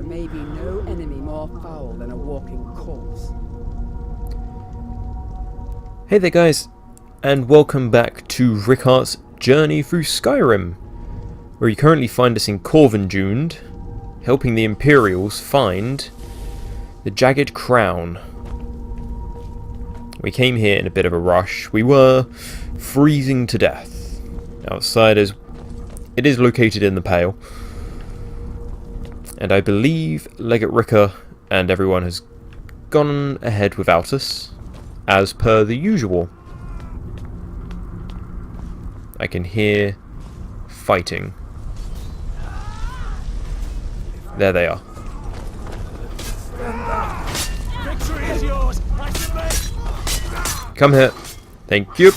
may be no enemy more foul than a walking corpse. Hey there guys, and welcome back to Rickhart's journey through Skyrim, where you currently find us in Korvanjund, helping the Imperials find the Jagged Crown. We came here in a bit of a rush. We were freezing to death. Outside it is located in the Pale, and I believe Legate Rickhart and everyone has gone ahead without us, as per the usual. I can hear fighting. There they are. Victory is yours. Come here. Thank you.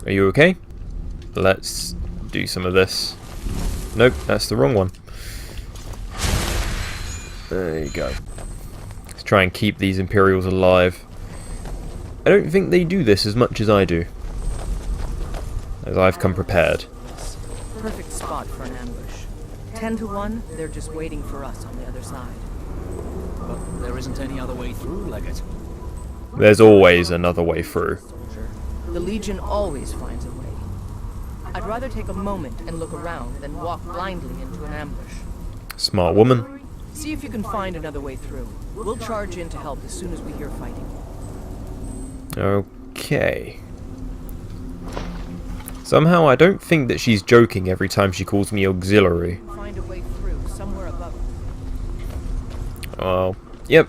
Are you okay? Let's do some of this. Nope, that's the wrong one. There you go. Let's try and keep these Imperials alive. I don't think they do this as much as I do, as I've come prepared. Perfect spot for an ambush. 10 to 1, they're just waiting for us on the other side. But there isn't any other way through, Legate. There's always another way through. The Legion always finds a way. I'd rather take a moment and look around than walk blindly into an ambush. Smart woman. See if you can find another way through. We'll charge in to help as soon as we hear fighting. Okay. Somehow I don't think that she's joking every time she calls me auxiliary. Find a way through somewhere above. Oh, yep.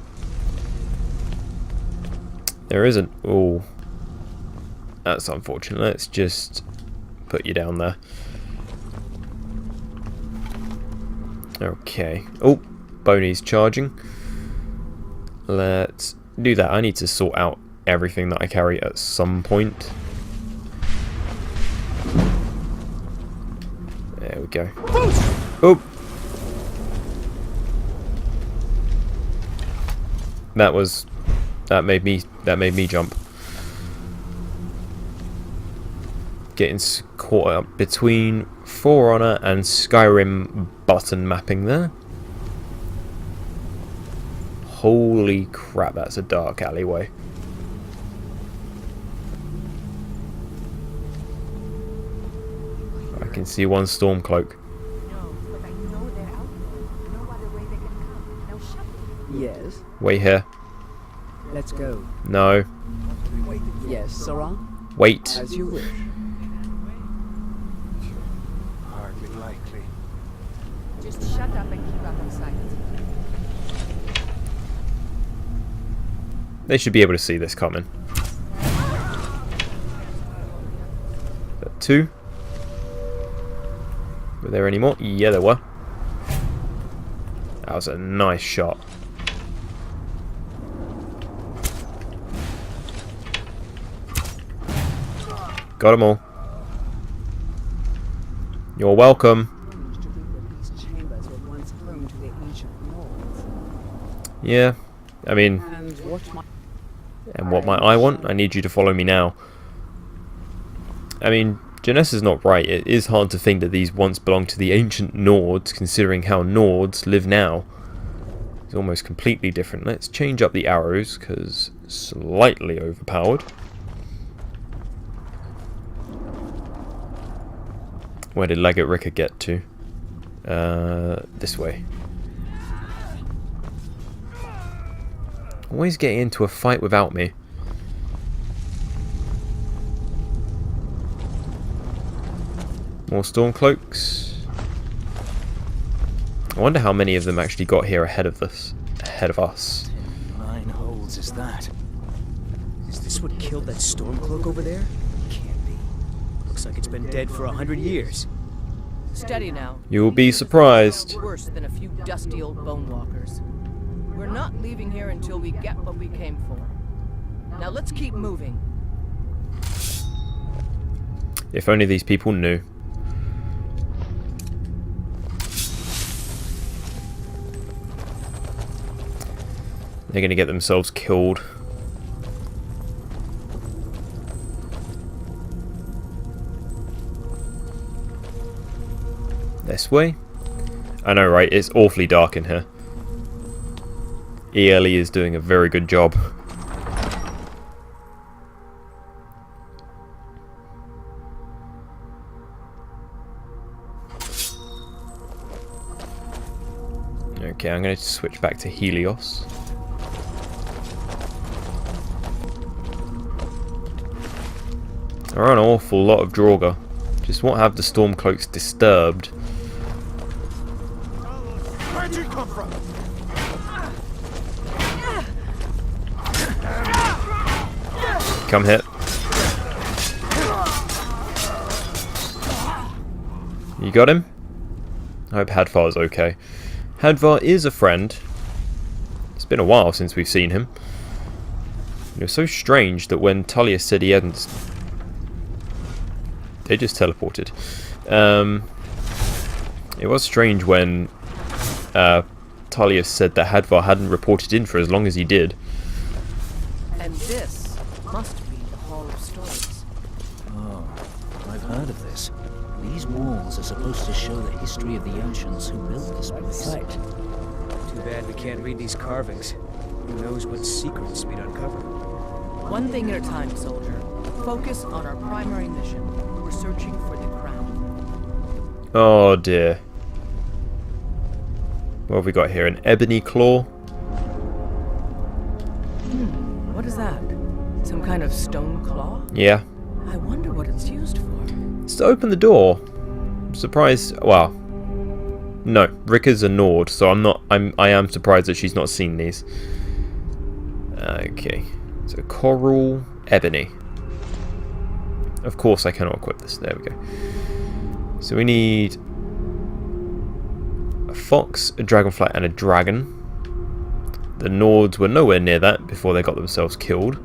There isn't. Oh, that's unfortunate. Let's just put you down there. Okay. Oh, Boney's charging. Let's do that. I need to sort out everything that I carry at some point. There we go. Oh! That made me jump. Getting caught up between For Honor and Skyrim button mapping there. Holy crap, that's a dark alleyway. I can see one Stormcloak. Yes. Wait here. Let's go. No. Yes, Sirrah? Wait. As you wish. Hardly likely. Just shut up and keep out of sight. They should be able to see this coming. But two. Were there any more? Yeah, there were. That was a nice shot. Got them all. You're welcome. These chambers were once home to the ancient lords. Yeah, I mean, And what might I want? I need you to follow me now. I mean, Janessa's not right. It is hard to think that these once belonged to the ancient Nords, considering how Nords live now. It's almost completely different. Let's change up the arrows, because slightly overpowered. Where did Legate Rickhart get to? This way. Always getting into a fight without me. More Stormcloaks. I wonder how many of them actually got here ahead of us. 9 holes is that? Is this what killed that Stormcloak over there? Can't be. Looks like it's been dead for 100 years. Steady now. You'll be surprised. Worse than a few dusty old bone walkers. We're not leaving here until we get what we came for. Now let's keep moving. If only these people knew. They're going to get themselves killed. This way. I know, right? It's awfully dark in here. ELE is doing a very good job. Okay, I'm going to switch back to Helios. There are an awful lot of Draugr. Just won't have the Stormcloaks disturbed. Where'd you come from? Come hit. You got him? I hope Hadvar's okay. Hadvar is a friend. It's been a while since we've seen him. It was so strange that when Talia said he hadn't... They just teleported. It was strange when Talia said that Hadvar hadn't reported in for as long as he did. And this must be the Hall of Stories. Oh, I've heard of this. These walls are supposed to show the history of the ancients who built this place. Right. Too bad we can't read these carvings. Who knows what secrets we'd uncover. One thing at a time, soldier. Focus on our primary mission. We're searching for the crown. Oh dear. What have we got here? An ebony claw? What is that? Some kind of stone claw? Yeah. I wonder what it's used for. It's to open the door. I'm surprised. Well, no. Rickart's a Nord, so I am surprised that she's not seen these. Okay. So coral, ebony. Of course I cannot equip this. There we go. So we need a fox, a dragonfly, and a dragon. The Nords were nowhere near that before they got themselves killed.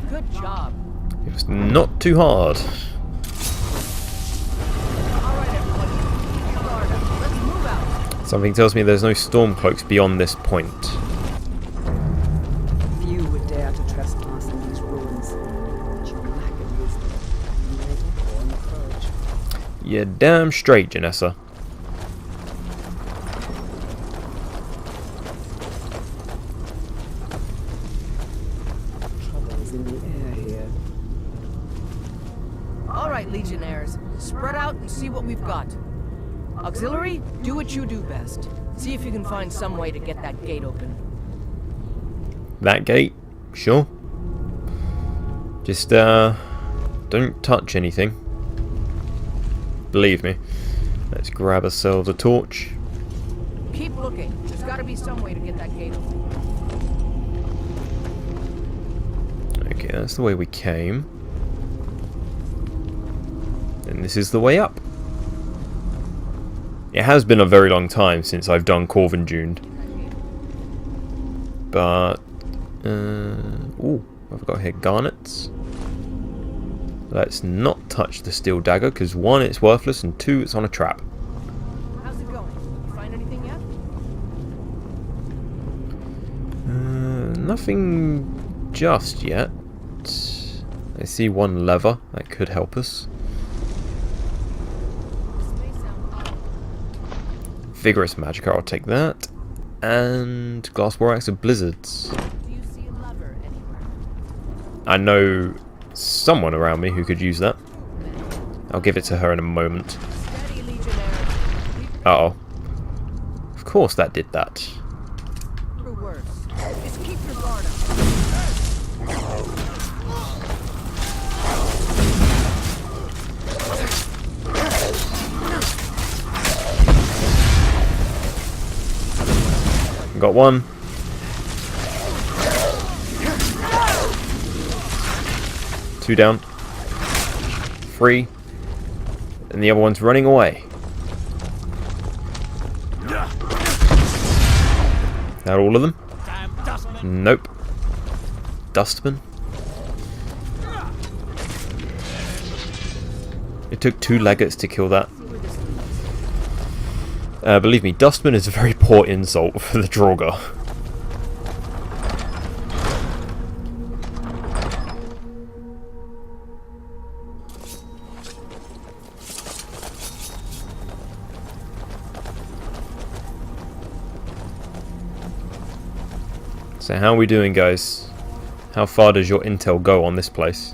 Good job. It was not too hard. Alright, everyone. Keep your guard up. Let's move out. Something tells me there's no Stormcloaks beyond this point. Few would dare to trespass in these ruins. But you lack in wisdom. Never born courage. You're damn straight, Janessa. Trouble is in the air here. Alright, Legionnaires. Spread out and see what we've got. Auxiliary, do what you do best. See if you can find some way to get that gate open. That gate? Sure. Just, don't touch anything. Believe me. Let's grab ourselves a torch. Keep looking. There's gotta be some way to get that gate open. Okay, that's the way we came. And this is the way up. It has been a very long time since I've done Korvanjund. But... ooh, I've got here garnets. Let's not touch the steel dagger, because 1, it's worthless, and 2, it's on a trap. How's it going? You find anything yet? Nothing just yet. I see 1 lever. That could help us. Vigorous Magica, I'll take that. And Glass War Axe of Blizzards. Do you see a lever anywhere? I know someone around me who could use that. I'll give it to her in a moment. Steady, Legionnaires. Uh-oh. Of course that did that. For worse. Just keep your guard up. Got 1. Two down. 3. And the other one's running away. That all of them? Nope. Dustman. It took 2 legates to kill that. Believe me, Dustman is a very poor insult for the Draugr. So how are we doing, guys? How far does your intel go on this place?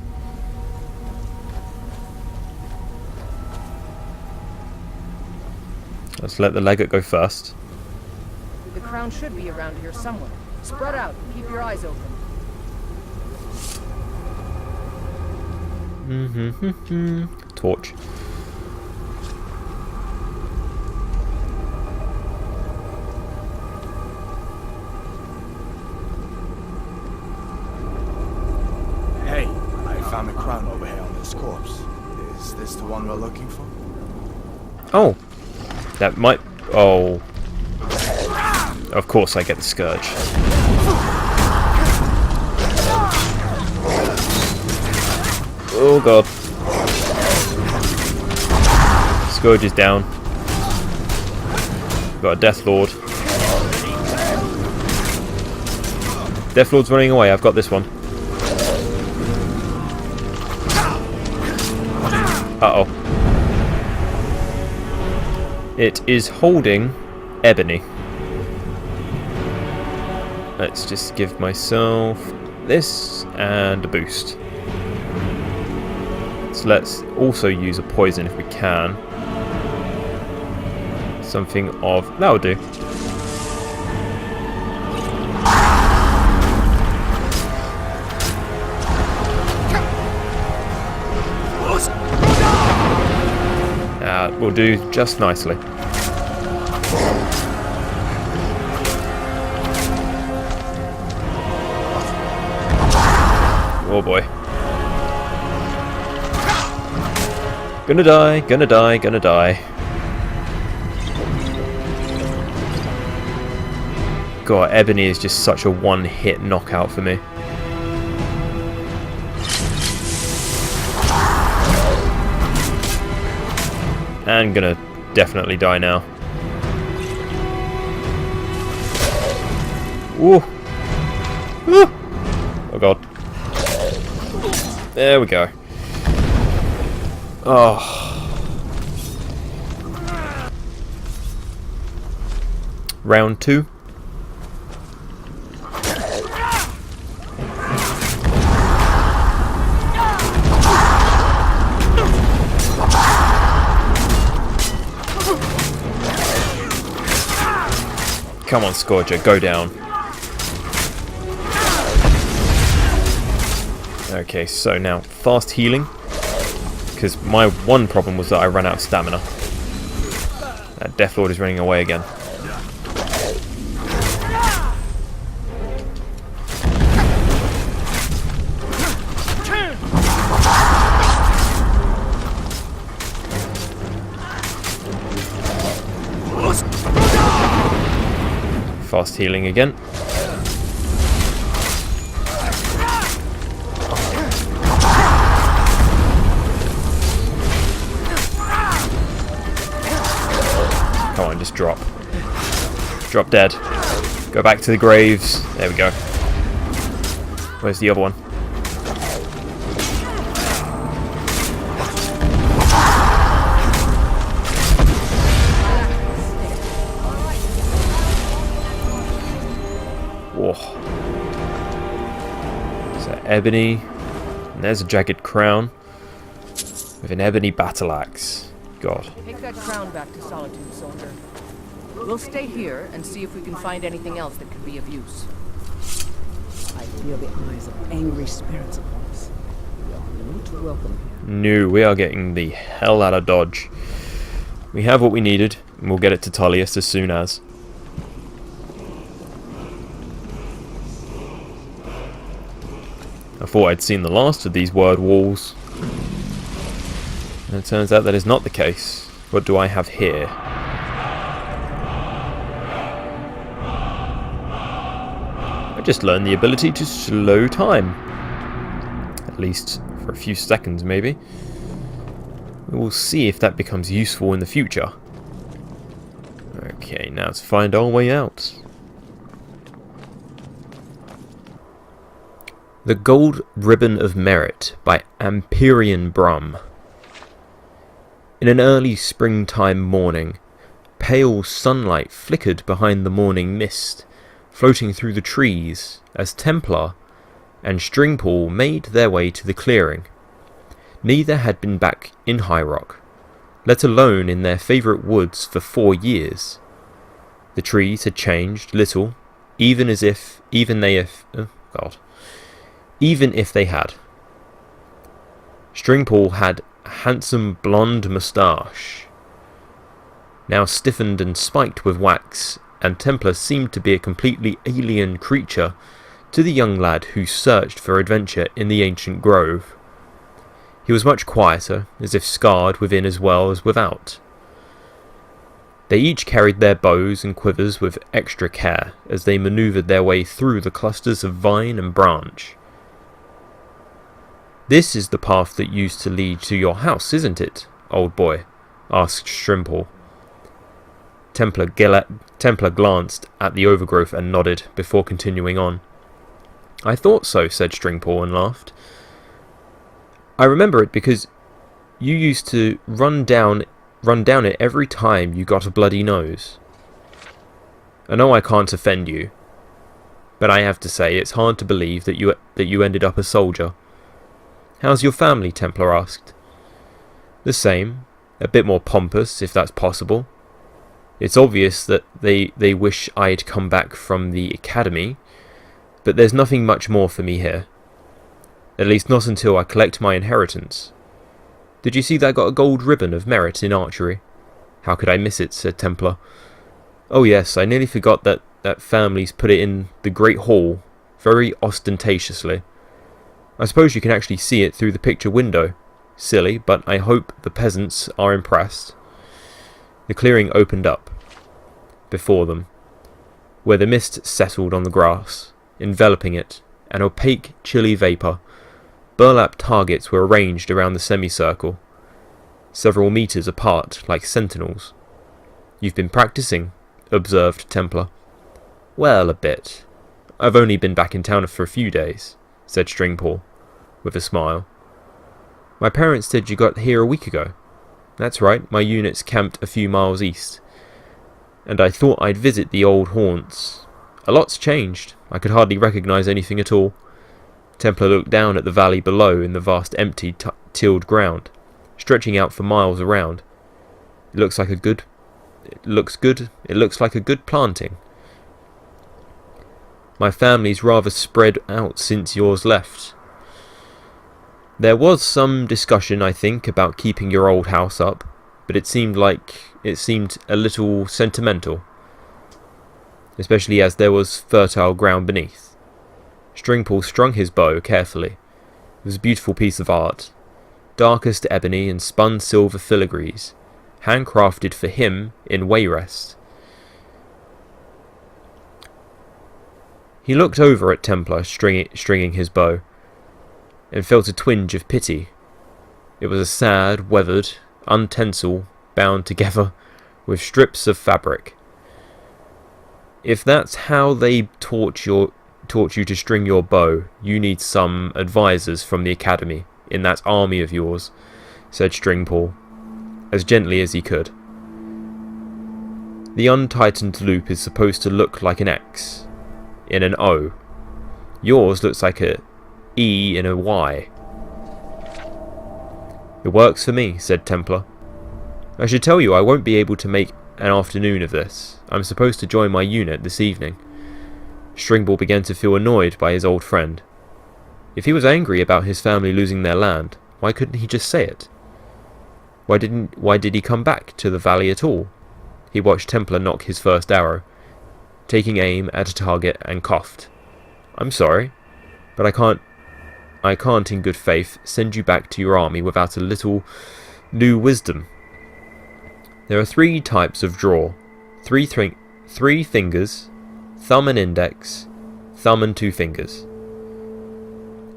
Let's let the Legate go first. The crown should be around here somewhere. Spread out and keep your eyes open. Torch. Hey, I found a crown over here on this corpse. Is this the one we're looking for? Oh. That might... Oh. Of course I get the Scourge. Oh god. Scourge is down. We've got a Death Lord. Death Lord's running away, I've got this one. Uh-oh. It is holding Ebony. Let's just give myself this and a boost. So let's also use a poison if we can. Something of... that'll do. Will do just nicely. Oh boy. Gonna die, gonna die, gonna die. God, Ebony is just such a one-hit knockout for me. And gonna definitely die now. Ooh. Ooh. Oh god. There we go. Oh. Round 2. Come on, Scourger, go down. Okay, so now fast healing. Because my one problem was that I ran out of stamina. That Death Lord is running away again. Fast healing again. Come on, just drop. Drop dead. Go back to the graves. There we go. Where's the other one? So Ebony, and there's a Jagged Crown with an Ebony Battle Axe. God. Take that crown back to Solitude, soldier. We'll stay here and see if we can find anything else that could be of use. I feel the eyes of angry spirits upon us. We are not welcome here. No, we are getting the hell out of Dodge. We have what we needed, and we'll get it to Tullius as soon as. I thought I'd seen the last of these word walls. And it turns out that is not the case. What do I have here? I just learned the ability to slow time. At least for a few seconds, maybe. We will see if that becomes useful in the future. Okay, now to find our way out. The Gold Ribbon of Merit by Amperian Brum. In an early springtime morning, pale sunlight flickered behind the morning mist, floating through the trees as Templar and Stringpaw made their way to the clearing. Neither had been back in High Rock, let alone in their favourite woods, for 4 years. The trees had changed little, even if they had. Stringpaw had a handsome blonde moustache, now stiffened and spiked with wax, and Templar seemed to be a completely alien creature to the young lad who searched for adventure in the ancient grove. He was much quieter, as if scarred within as well as without. They each carried their bows and quivers with extra care as they manoeuvred their way through the clusters of vine and branch. "This is the path that used to lead to your house, isn't it, old boy?" asked Strimple. Templar glanced at the overgrowth and nodded, before continuing on. "I thought so," said Stringpaw, and laughed. "I remember it because you used to run down it every time you got a bloody nose. I know I can't offend you, but I have to say it's hard to believe that you ended up a soldier." "How's your family?" Templar asked. "The same, a bit more pompous, if that's possible. It's obvious that they wish I'd come back from the academy, but there's nothing much more for me here. At least not until I collect my inheritance. Did you see that I got a gold ribbon of merit in archery?" "How could I miss it?" said Templar. "Oh yes, I nearly forgot that families put it in the Great Hall, very ostentatiously. I suppose you can actually see it through the picture window. Silly, but I hope the peasants are impressed." The clearing opened up before them, where the mist settled on the grass, enveloping it, an opaque, chilly vapour. Burlap targets were arranged around the semicircle, several metres apart like sentinels. "You've been practising," observed Templar. "Well, a bit. I've only been back in town for a few days," said Stringpaw, with a smile. "My parents said you got here a week ago." "That's right, my unit's camped a few miles east, and I thought I'd visit the old haunts. A lot's changed. I could hardly recognise anything at all." Templar looked down at the valley below in the vast empty tilled ground, stretching out for miles around. It looks like a good planting. "My family's rather spread out since yours left. There was some discussion, I think, about keeping your old house up, but it seemed a little sentimental, especially as there was fertile ground beneath." Stringpaw strung his bow carefully. It was a beautiful piece of art, darkest ebony and spun silver filigrees, handcrafted for him in Wayrest. He looked over at Templar stringing his bow, and felt a twinge of pity. It was a sad, weathered, utensil bound together with strips of fabric. "If that's how they taught you to string your bow, you need some advisors from the academy in that army of yours," said Stringpaw, as gently as he could. "The untightened loop is supposed to look like an X in an O. Yours looks like a E in a Y." "It works for me," said Templar. "I should tell you I won't be able to make an afternoon of this. I'm supposed to join my unit this evening." Stringpaw began to feel annoyed by his old friend. If he was angry about his family losing their land, why couldn't he just say it? Why did he come back to the valley at all? He watched Templar knock his first arrow, taking aim at a target, and coughed. "I'm sorry, but I can't in good faith send you back to your army without a little new wisdom. There are 3 types of draw. 3 fingers, thumb and index, thumb and 2 fingers.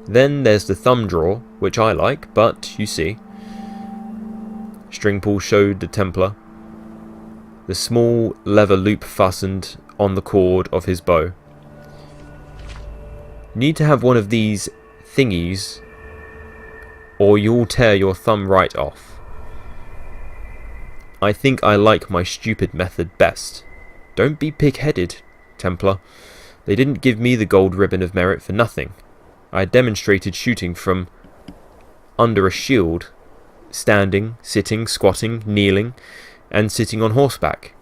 Then there's the thumb draw, which I like, but you see." Stringpaw showed the Templar the small leather loop fastened on the cord of his bow. You need to have one of these thingies or you'll tear your thumb right off. I think I like my stupid method best. Don't be pig-headed, Templar. They didn't give me the gold ribbon of merit for nothing. I demonstrated shooting from under a shield, standing, sitting, squatting, kneeling, and sitting on horseback.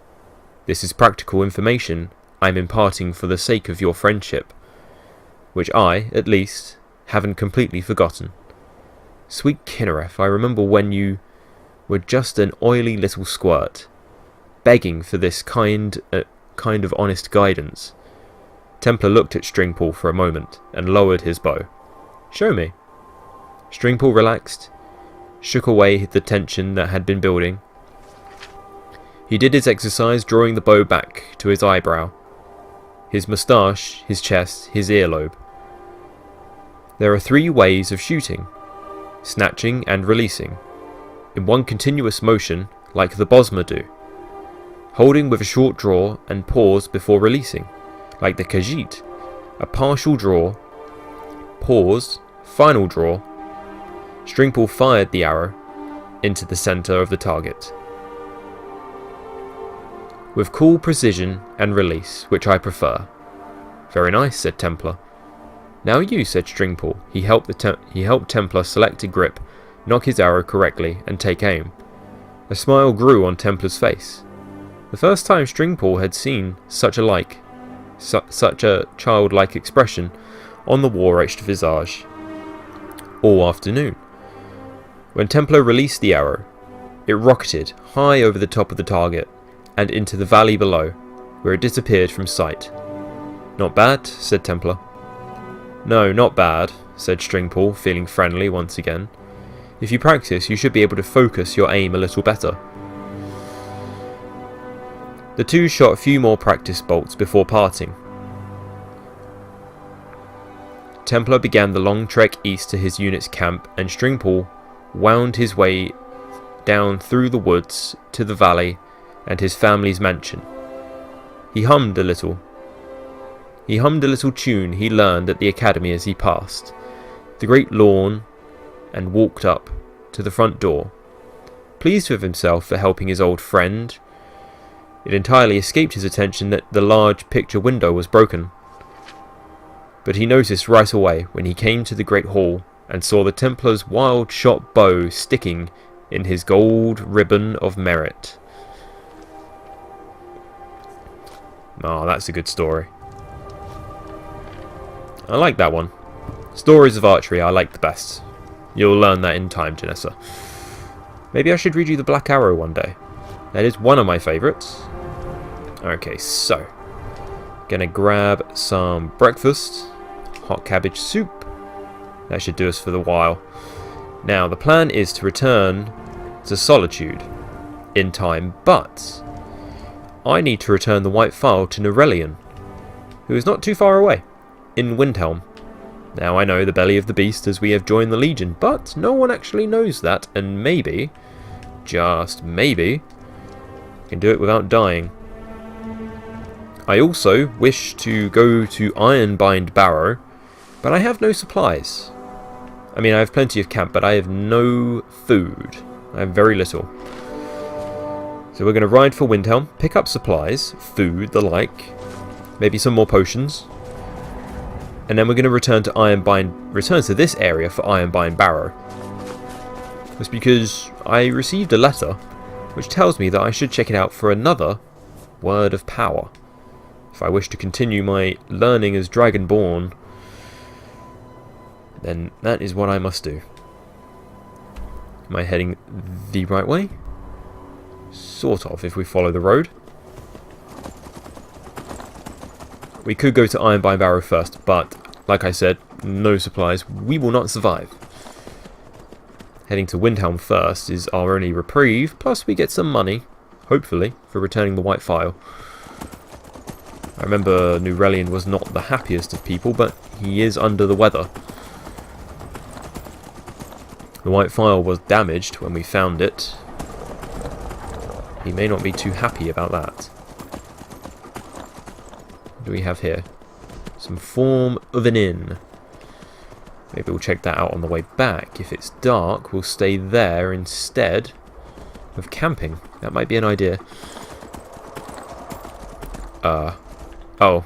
This is practical information I'm imparting for the sake of your friendship, which I, at least, haven't completely forgotten. Sweet Kinnereth, I remember when you were just an oily little squirt, begging for this kind of honest guidance. Templar looked at Stringpaw for a moment and lowered his bow. Show me. Stringpaw relaxed, shook away the tension that had been building. He did his exercise, drawing the bow back to his eyebrow, his moustache, his chest, his earlobe. There are 3 ways of shooting: snatching and releasing, in one continuous motion like the Bosmer do, holding with a short draw and pause before releasing, like the Khajiit, a partial draw, pause, final draw. Stringpaw fired the arrow into the centre of the target. With cool precision and release, which I prefer. Very nice, said Templar. Now you, said Stringpaw. He helped Templar select a grip, knock his arrow correctly, and take aim. A smile grew on Templar's face. The first time Stringpaw had seen such a childlike expression on the war-etched visage. All afternoon. When Templar released the arrow, it rocketed high over the top of the target and into the valley below, where it disappeared from sight. Not bad, said Templar. No, not bad, said Stringpaw, feeling friendly once again. If you practice, you should be able to focus your aim a little better. The two shot a few more practice bolts before parting. Templar began the long trek east to his unit's camp, and Stringpaw wound his way down through the woods to the valley and his family's mansion. He hummed a little tune he learned at the academy as he passed the great lawn and walked up to the front door. Pleased with himself for helping his old friend, it entirely escaped his attention that the large picture window was broken. But he noticed right away when he came to the great hall and saw the Templar's wild-shot bow sticking in his gold ribbon of merit. Ah, that's a good story. I like that one. Stories of archery I like the best. You'll learn that in time, Janessa. Maybe I should read you the Black Arrow one day. That is one of my favourites. Okay, so gonna grab some breakfast. Hot cabbage soup. That should do us for the while. Now, the plan is to return to Solitude in time, but I need to return the white file to Norelian, who is not too far away, in Windhelm. Now, I know the belly of the beast as we have joined the Legion, but no one actually knows that, and maybe, just maybe, can do it without dying. I also wish to go to Ironbind Barrow, but I have no supplies. I mean, I have plenty of camp, but I have no food. I have very little. So we're going to ride for Windhelm, pick up supplies, food, the like, maybe some more potions, and then we're going to return to this area for Ironbind Barrow. That's because I received a letter which tells me that I should check it out for another Word of Power if I wish to continue my learning as Dragonborn. Then that is what I must do. Am I heading the right way? Sort of, if we follow the road. We could go to Ironbind Barrow first, but, like I said, no supplies. We will not survive. Heading to Windhelm first is our only reprieve, plus we get some money, hopefully, for returning the white file. I remember Norelian was not the happiest of people, but he is under the weather. The white file was damaged when we found it. He may not be too happy about that. What do we have here? Some form of an inn. Maybe we'll check that out on the way back. If it's dark, we'll stay there instead of camping. That might be an idea. Oh.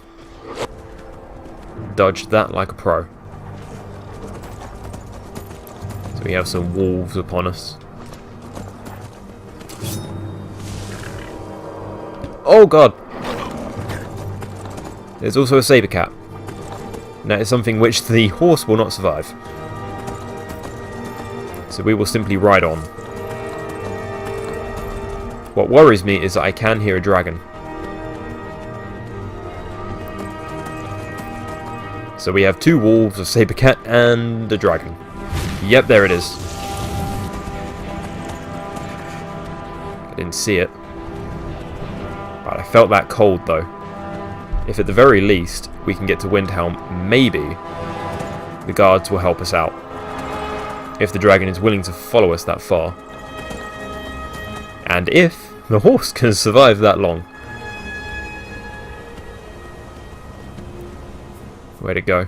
Dodged that like a pro. So we have some wolves upon us. Oh god! There's also a saber cat. And that is something which the horse will not survive. So we will simply ride on. What worries me is that I can hear a dragon. So we have 2 wolves, a saber cat, and a dragon. Yep, there it is. I didn't see it. But I felt that cold though. If at the very least we can get to Windhelm, maybe the guards will help us out. If the dragon is willing to follow us that far. And if the horse can survive that long. Where'd it go?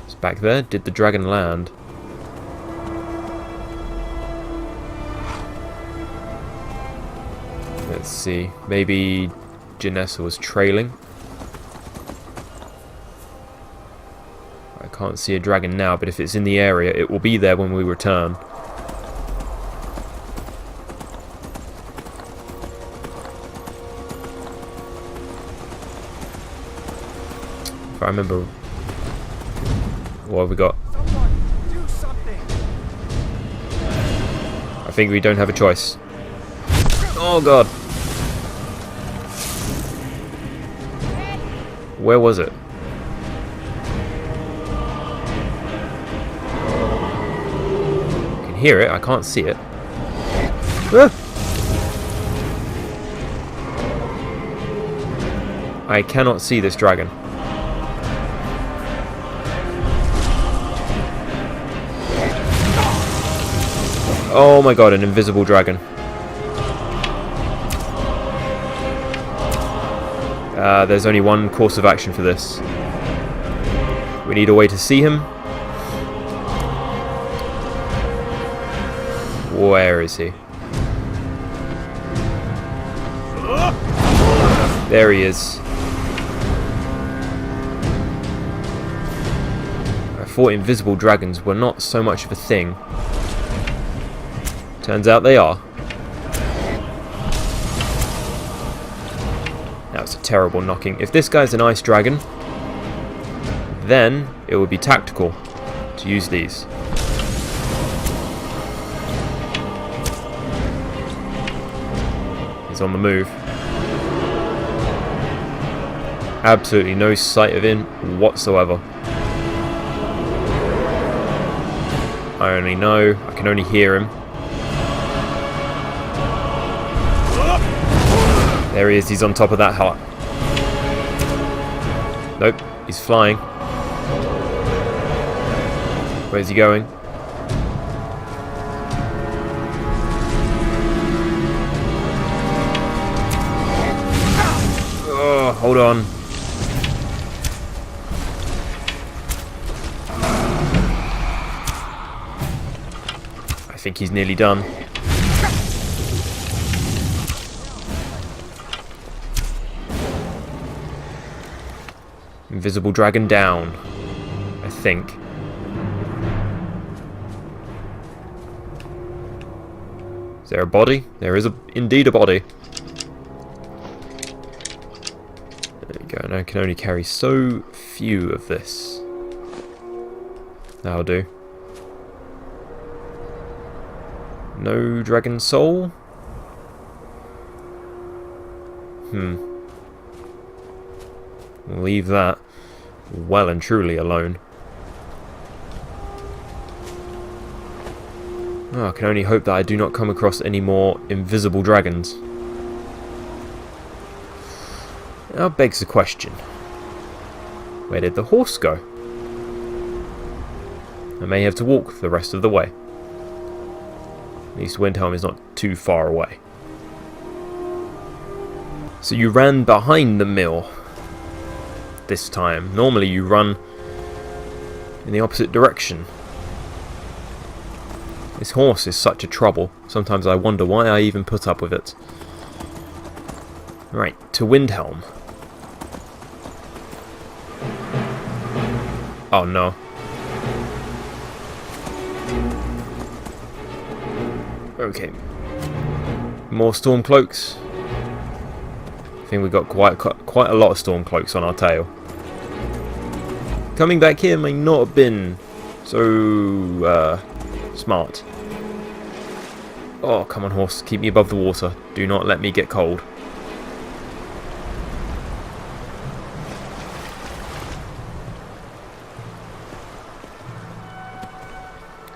It's back there. Did the dragon land? Let's see. Maybe Janessa was trailing. I can't see a dragon now, but if it's in the area, it will be there when we return. If I remember... What have we got? Do something. I think we don't have a choice. Oh god! Where was it? I can hear it, I can't see it. Ah! I cannot see this dragon. Oh my god, an invisible dragon. There's only one course of action for this. We need a way to see him. Where is he? There he is. I thought invisible dragons were not so much of a thing. Turns out they are. That was a terrible knocking. If this guy's an ice dragon, then it would be tactical to use these. He's on the move. Absolutely no sight of him whatsoever. I only know, I can only hear him. There he is, he's on top of that hut. Nope, he's flying. Where's he going? Oh, hold on. I think he's nearly done. Invisible dragon down, I think. Is there a body? There is indeed a body. There we go, and I can only carry so few of this. That'll do. No dragon soul? We'll leave that well and truly alone. Oh, I can only hope that I do not come across any more invisible dragons. Now begs the question. Where did the horse go? I may have to walk the rest of the way. At least Windhelm is not too far away. So you ran behind the mill this time. Normally you run in the opposite direction. This horse is such a trouble. Sometimes I wonder why I even put up with it. Right, to Windhelm. Oh no. Okay. More Stormcloaks. I think we got quite a lot of Stormcloaks on our tail. Coming back here may not have been so smart. Oh, come on horse, keep me above the water. Do not let me get cold.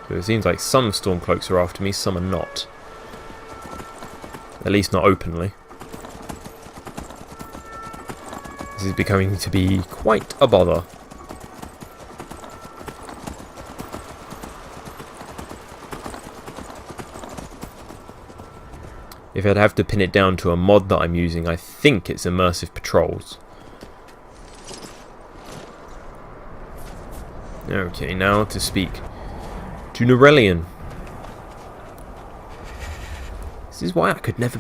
So it seems like some Stormcloaks are after me, some are not. At least not openly. This is becoming to be quite a bother. If I'd have to pin it down to a mod that I'm using, I think it's Immersive Patrols. Okay, now to speak to Norelian. This is why I could never...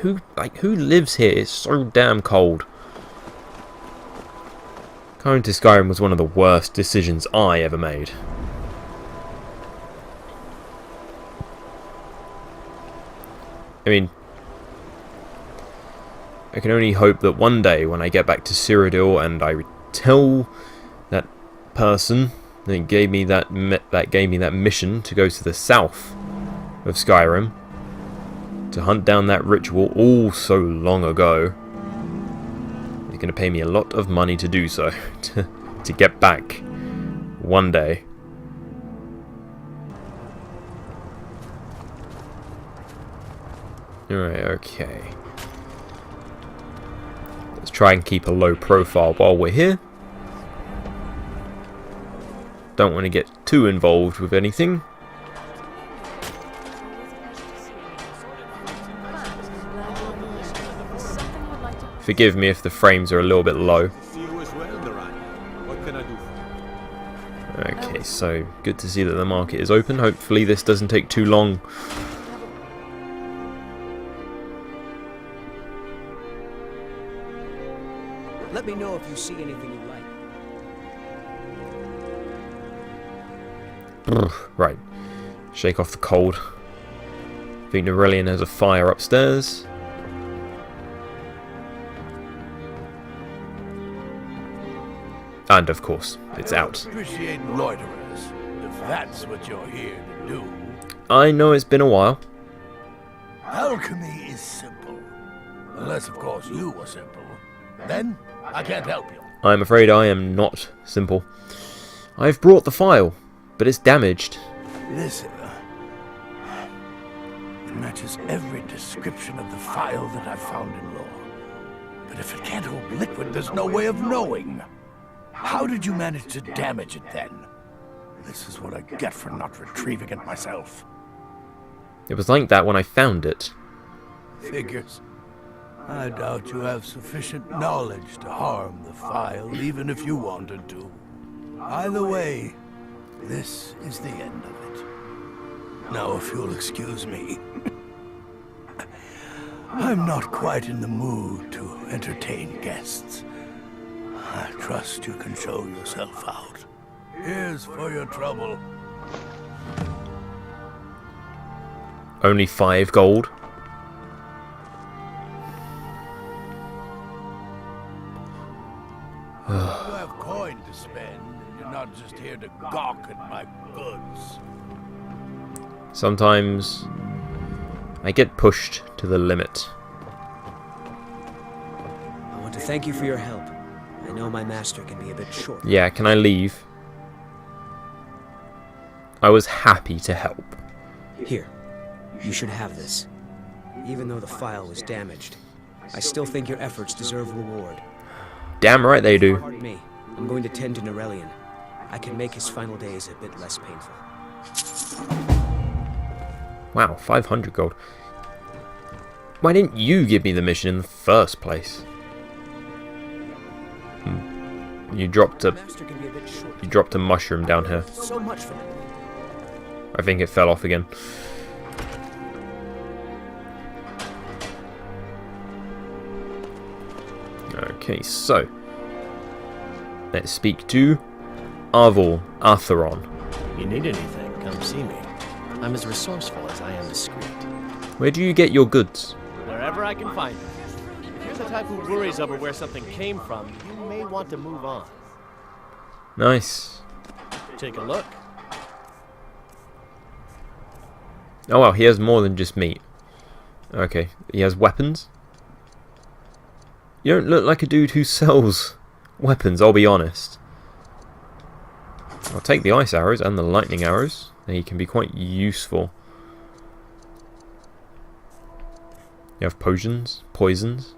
who lives here? It's so damn cold. Coming to Skyrim was one of the worst decisions I ever made. I mean, I can only hope that one day when I get back to Cyrodiil and I tell that person that gave me that mission to go to the south of Skyrim to hunt down that ritual all so long ago, they're going to pay me a lot of money to do so, to get back one day. Alright, okay. Let's try and keep a low profile while we're here. Don't want to get too involved with anything. Forgive me if the frames are a little bit low. Okay, so good to see that the market is open. Hopefully this doesn't take too long. Let me know if you see anything you like. Right. Shake off the cold. I think Norelian has a fire upstairs. And of course, it's out. Appreciate loiterers, if that's what you're here to do. I know it's been a while. Alchemy is simple. Unless, of course, you are simple. Then, I can't help you. I'm afraid I am not simple. I've brought the file, but it's damaged. Listen, it matches every description of the file that I've found in lore. But if it can't hold liquid, there's no way of knowing. How did you manage to damage it then? This is what I get for not retrieving it myself. It was like that when I found it. Figures. I doubt you have sufficient knowledge to harm the file, even if you wanted to. Either way, this is the end of it. Now, if you'll excuse me, I'm not quite in the mood to entertain guests. I trust you can show yourself out. Here's for your trouble. Only 5 gold. You have coin to spend, and you're not just here to gawk at my goods. Sometimes I get pushed to the limit. I want to thank you for your help. I know my master can be a bit short. Yeah, can I leave? I was happy to help. Here, you should have this. Even though the file was damaged, I still think your efforts deserve reward. Damn right they do. Pardon me. I'm going to tend to Norelian. I can make his final days a bit less painful. Wow, 500 gold. Why didn't you give me the mission in the first place? You dropped a Master can be a bit short. you dropped a mushroom down here. So much from it. I think it fell off again. Okay, so let's speak to Artheron. You need anything, come see me. I'm as resourceful as I am discreet. Where do you get your goods? Wherever I can find it. If you're the type who worries over where something came from, you may want to move on. Nice. Take a look. Oh well, he has more than just meat. Okay, he has weapons. You don't look like a dude who sells weapons, I'll be honest. I'll take the ice arrows and the lightning arrows. They can be quite useful. You have potions, poisons.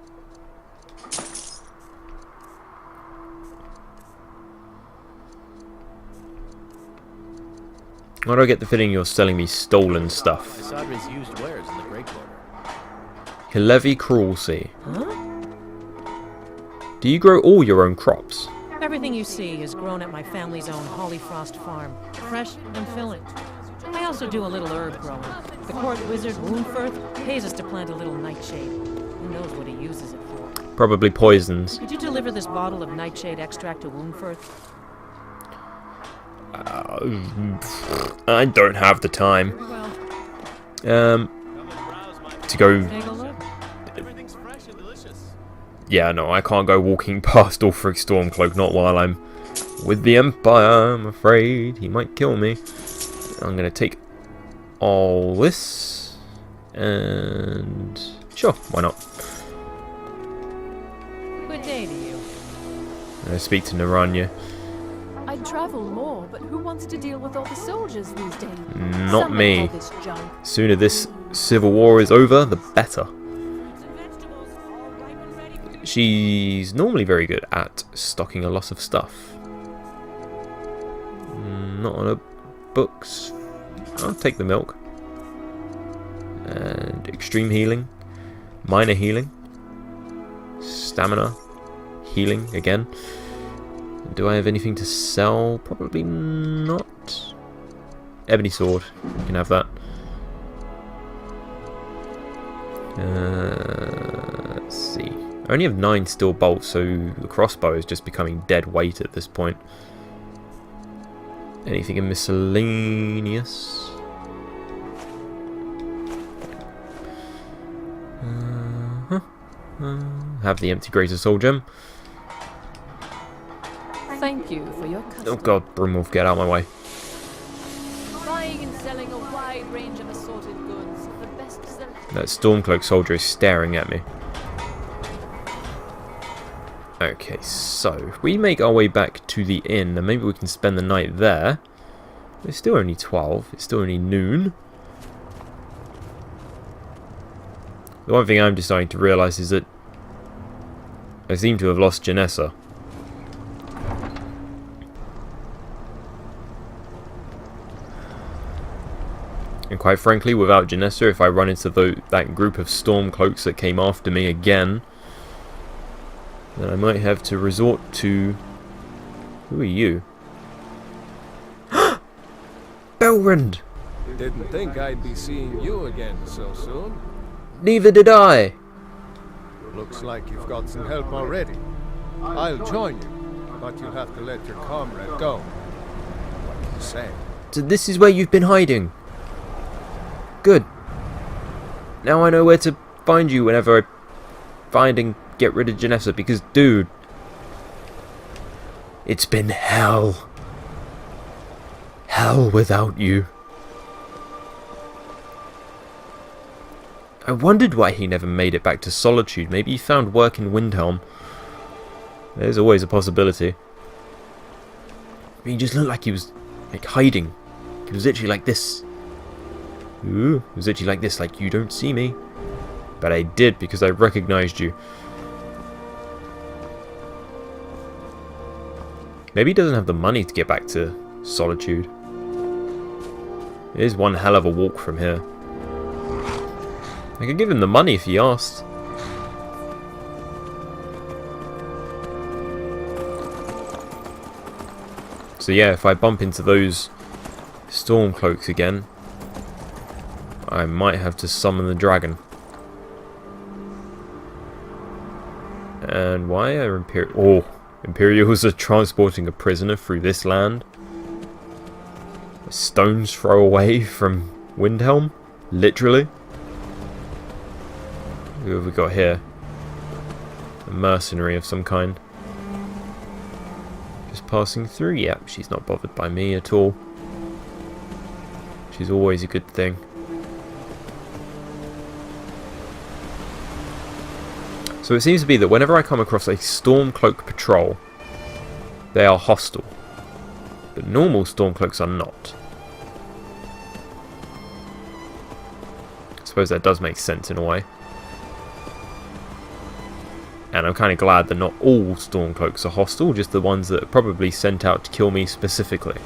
Why do I get the feeling you're selling me stolen stuff? Isadri's used wares in the Great Quarter. Hilevi Cruelty. Do you grow all your own crops? Everything you see is grown at my family's own Hollyfrost farm, fresh and filling. I also do a little herb growing. The court wizard Woundfirth pays us to plant a little nightshade. Who knows what he uses it for? Probably poisons. Could you deliver this bottle of nightshade extract to Woundfirth? I don't have the time. Well, To go. take a look. Everything's fresh and delicious. Yeah, no, I can't go walking past Ulfric Stormcloak, not while I'm with the Empire. I'm afraid he might kill me. I'm gonna take all this, and sure, why not? Good day to you. I'm gonna speak to Naranya. I'd travel more, but who wants to deal with all the soldiers these days? Not Some me. may call this junk. Sooner this civil war is over, the better. She's normally very good at stocking a lot of stuff. Not on her books. I'll take the milk. And extreme healing. Minor healing. Stamina. Healing again. Do I have anything to sell? Probably not. Ebony sword. You can have that. Let's see. I only have 9 steel bolts, so the crossbow is just becoming dead weight at this point. Anything in miscellaneous? Have the empty greater soul gem. Thank you for your custom. Oh god, Broomwolf, get out of my way. Buying and selling a wide range of assorted goods. The best selection. That Stormcloak soldier is staring at me. Okay, so if we make our way back to the inn, then maybe we can spend the night there. It's still only 12. It's still only noon. The one thing I'm deciding to realise is that I seem to have lost Janessa. And quite frankly, without Janessa, if I run into that group of Stormcloaks that came after me again, then I might have to resort to... Who are you? Belrand! Didn't think I'd be seeing you again so soon. Neither did I! Looks like you've got some help already. I'll join you, but you'll have to let your comrade go. What do you say? So this is where you've been hiding? Good. Now I know where to find you whenever I find and get rid of Janessa, because, dude, it's been hell. Hell without you. I wondered why he never made it back to Solitude. Maybe he found work in Windhelm. There's always a possibility. He just looked like he was, like, hiding. He was literally like this. Ooh, he was literally like this, like, you don't see me. But I did, because I recognized you. Maybe he doesn't have the money to get back to Solitude. It is one hell of a walk from here. I could give him the money if he asked. So yeah, if I bump into those Stormcloaks again, I might have to summon the dragon. And why are Imperials are transporting a prisoner through this land? A stone's throw away from Windhelm? Literally? Who have we got here? A mercenary of some kind. Just passing through? Yep, she's not bothered by me at all. Which is always a good thing. So it seems to be that whenever I come across a Stormcloak patrol, they are hostile. But normal Stormcloaks are not. I suppose that does make sense in a way. And I'm kind of glad that not all Stormcloaks are hostile, just the ones that are probably sent out to kill me specifically.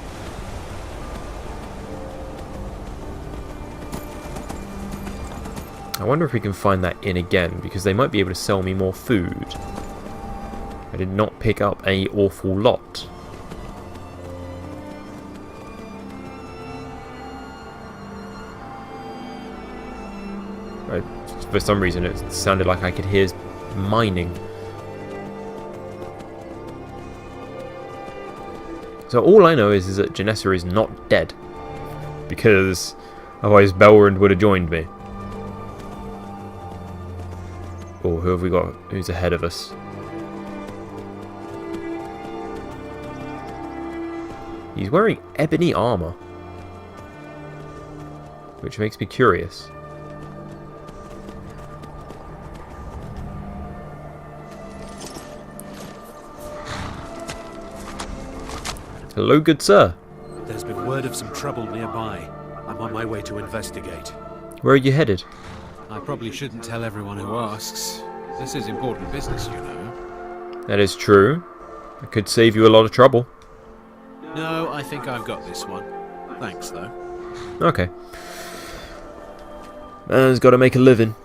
I wonder if we can find that inn again, because they might be able to sell me more food. I did not pick up an awful lot. For some reason it sounded like I could hear mining. So all I know is that Janessa is not dead, because otherwise Belrond would have joined me. Oh, who have we got? Who's ahead of us? He's wearing ebony armor, which makes me curious. Hello, good sir. There's been word of some trouble nearby. I'm on my way to investigate. Where are you headed? I probably shouldn't tell everyone who asks. This is important business, you know. That is true. It could save you a lot of trouble. No, I think I've got this one. Thanks, though. Okay. Man's got to make a living.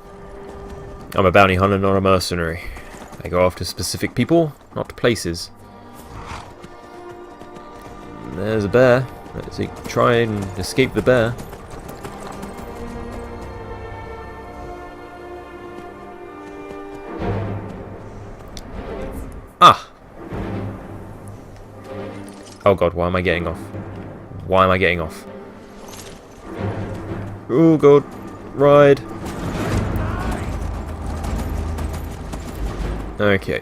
I'm a bounty hunter, not a mercenary. I go after specific people, not places. There's a bear. Let's try and escape the bear. Ah! Oh god, why am I getting off? Why am I getting off? Oh god, ride. Okay,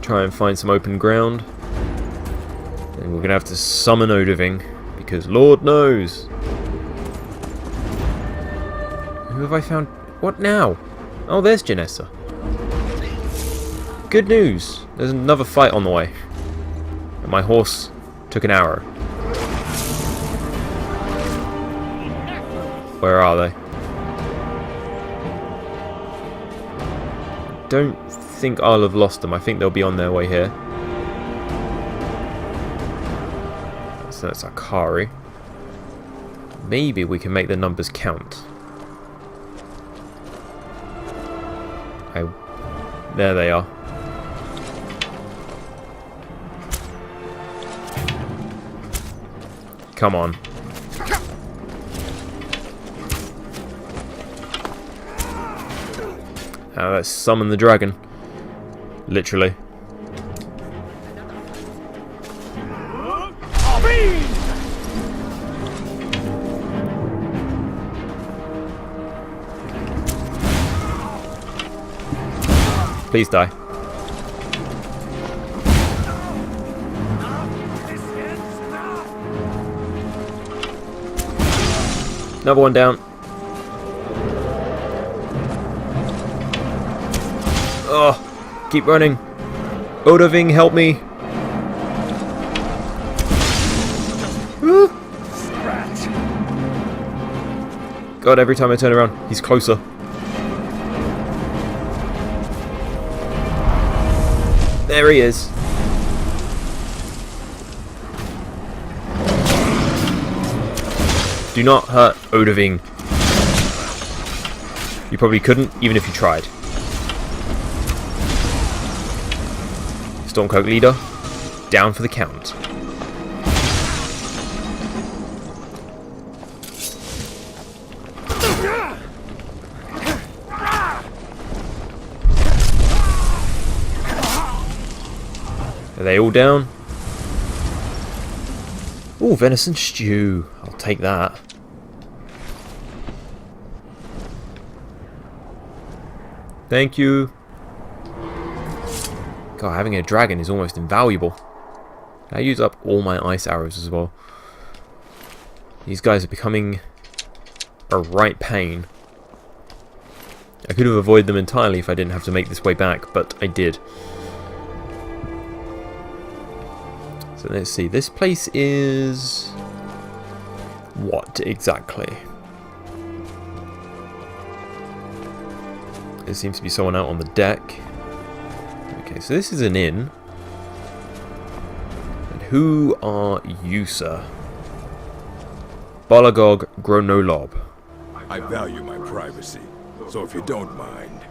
try and find some open ground. And we're going to have to summon Odoving, because Lord knows. Who have I found? What now? Oh, there's Janessa. Good news. There's another fight on the way. And my horse took an arrow. Where are they? Don't think I'll have lost them. I think they'll be on their way here. So that's Akari. Maybe we can make the numbers count. There they are. Come on. Now let's summon the dragon. Literally. Please die. Another one down. Oh, keep running. Odoving, help me. God, every time I turn around, he's closer. There he is. Do not hurt Odoving. You probably couldn't, even if you tried. Stormcloak leader, down for the count. Are they all down? Ooh, venison stew. I'll take that. Thank you. God, having a dragon is almost invaluable. I use up all my ice arrows as well. These guys are becoming a right pain. I could have avoided them entirely if I didn't have to make this way back, but I did. So let's see, this place is... what exactly? There seems to be someone out on the deck. Okay, so this is an inn. And who are you, sir? Balagog Gronolob. I value my privacy, so if you don't mind.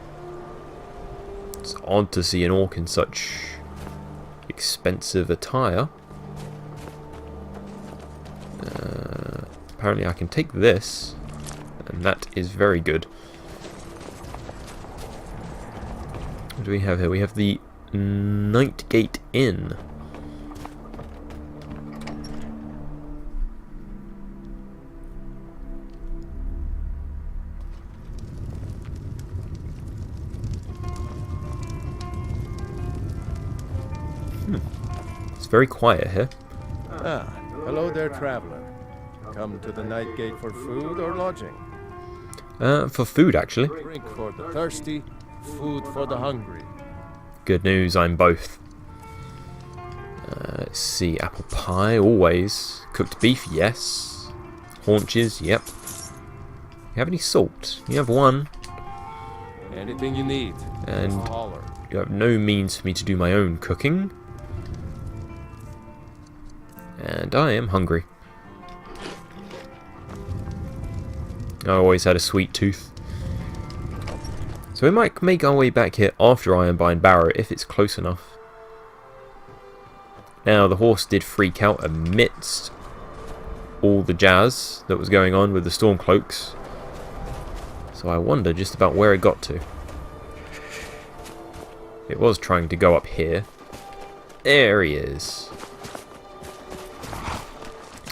It's odd to see an orc in such expensive attire. Apparently I can take this, and that is very good. What do we have here? We have the Nightgate Inn. It's very quiet here. Ah, hello there, traveler. Come to the Nightgate for food or lodging? For food, actually. Drink for the thirsty, food for the hungry. Good news, I'm both. Let's see, apple pie, always. Cooked beef, yes. Haunches, yep. You have any salt? You have one. Anything you need. And holler. You have no means for me to do my own cooking. And I am hungry. I always had a sweet tooth. So we might make our way back here after Ironbind Barrow if it's close enough. Now the horse did freak out amidst all the jazz that was going on with the Stormcloaks. So I wonder just about where it got to. It was trying to go up here. There he is.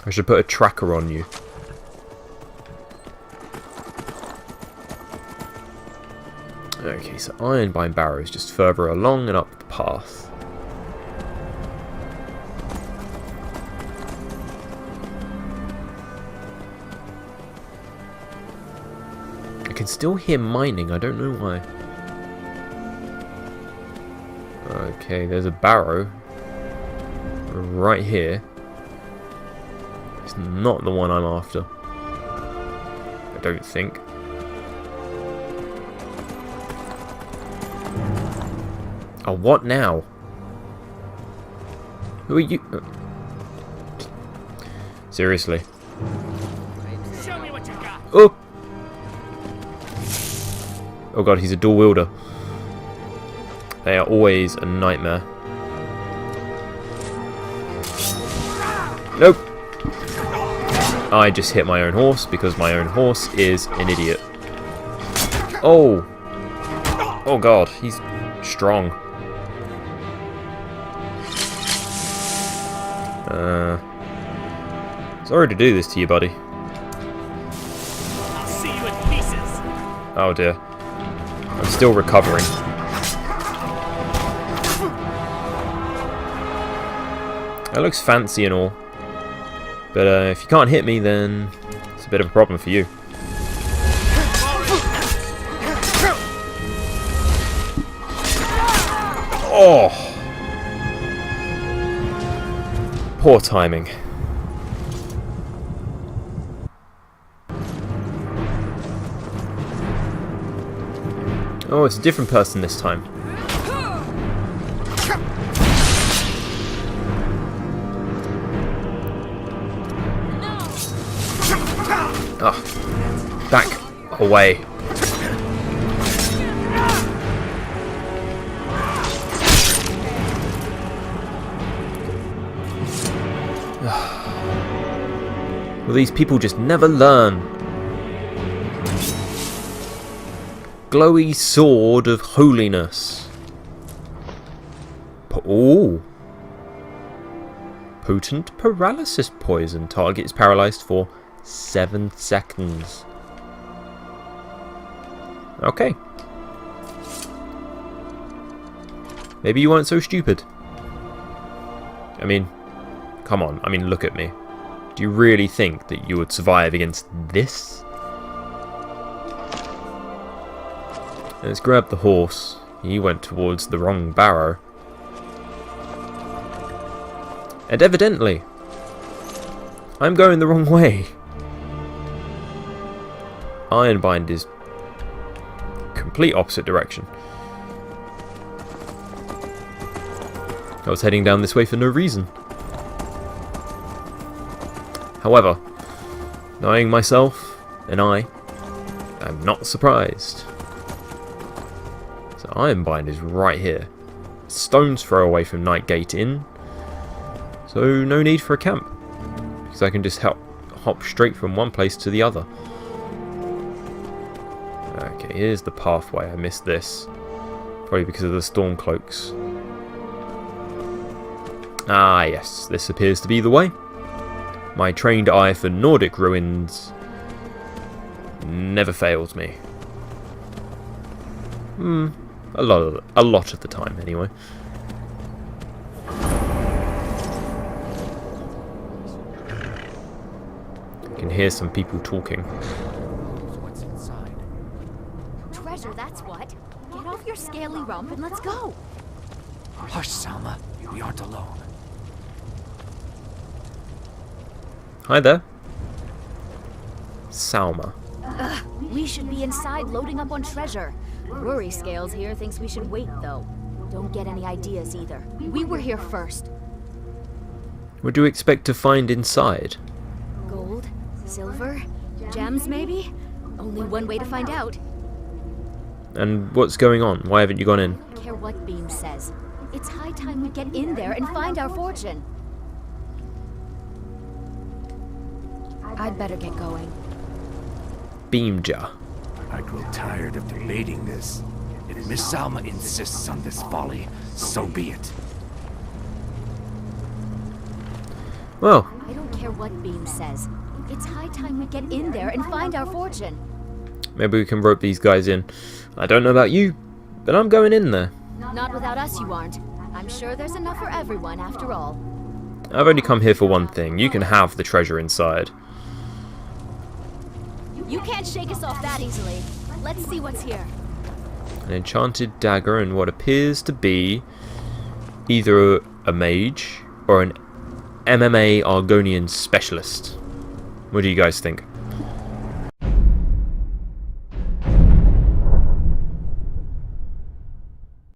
I should put a tracker on you. Okay, so Ironbind Barrow is just further along and up the path. I can still hear mining, I don't know why. Okay, there's a barrow right here. It's not the one I'm after. I don't think. Oh, what now? Who are you? Seriously. Show me what you got. Oh! Oh god, he's a dual wielder. They are always a nightmare. Nope! I just hit my own horse because my own horse is an idiot. Oh! Oh god, he's strong. Sorry to do this to you, buddy. I'll see you in pieces. Oh dear. I'm still recovering. That looks fancy and all. But if you can't hit me, then it's a bit of a problem for you. Oh! Poor timing. Oh, it's a different person this time. Ah, back away. Will these people just never learn? Glowy sword of holiness. Oh. Potent paralysis poison. Target is paralyzed for 7 seconds. Okay. Maybe you weren't so stupid. I mean, come on. I mean, look at me. Do you really think that you would survive against this? Let's grab the horse. He went towards the wrong barrow. And evidently, I'm going the wrong way. Ironbind is complete opposite direction. I was heading down this way for no reason. However, knowing myself and I'm not surprised. So Ironbind is right here. Stone's throw away from Nightgate Inn. So no need for a camp. Because I can just hop straight from one place to the other. Okay, here's the pathway. I missed this. Probably because of the storm cloaks. Ah yes, this appears to be the way. My trained eye for Nordic ruins never fails me. A lot of the time anyway. I can hear some people talking. What's inside? Treasure, that's what. Get off your scaly rump and let's go. Hush, Salma. We aren't alone. Hi there. Salma. We should be inside loading up on treasure. Rory Scales here thinks we should wait, though. Don't get any ideas either. We were here first. What do you expect to find inside? Gold? Silver? Gems, maybe? Only one way to find out. And what's going on? Why haven't you gone in? Don't care what Beam says. It's high time we get in there and find our fortune. I'd better get going. Beamja. I grow tired of debating this. If Miss Salma insists on this folly, so be it. Well, I don't care what Beam says. It's high time we get in there and find our fortune. maybe we can rope these guys in. I don't know about you, but I'm going in there. Not without us, you aren't. I'm sure there's enough for everyone, after all. I've only come here for one thing. You can have the treasure inside. You can't shake us off that easily. Let's see what's here. An enchanted dagger and what appears to be either a mage or an MMA Argonian specialist. What do you guys think?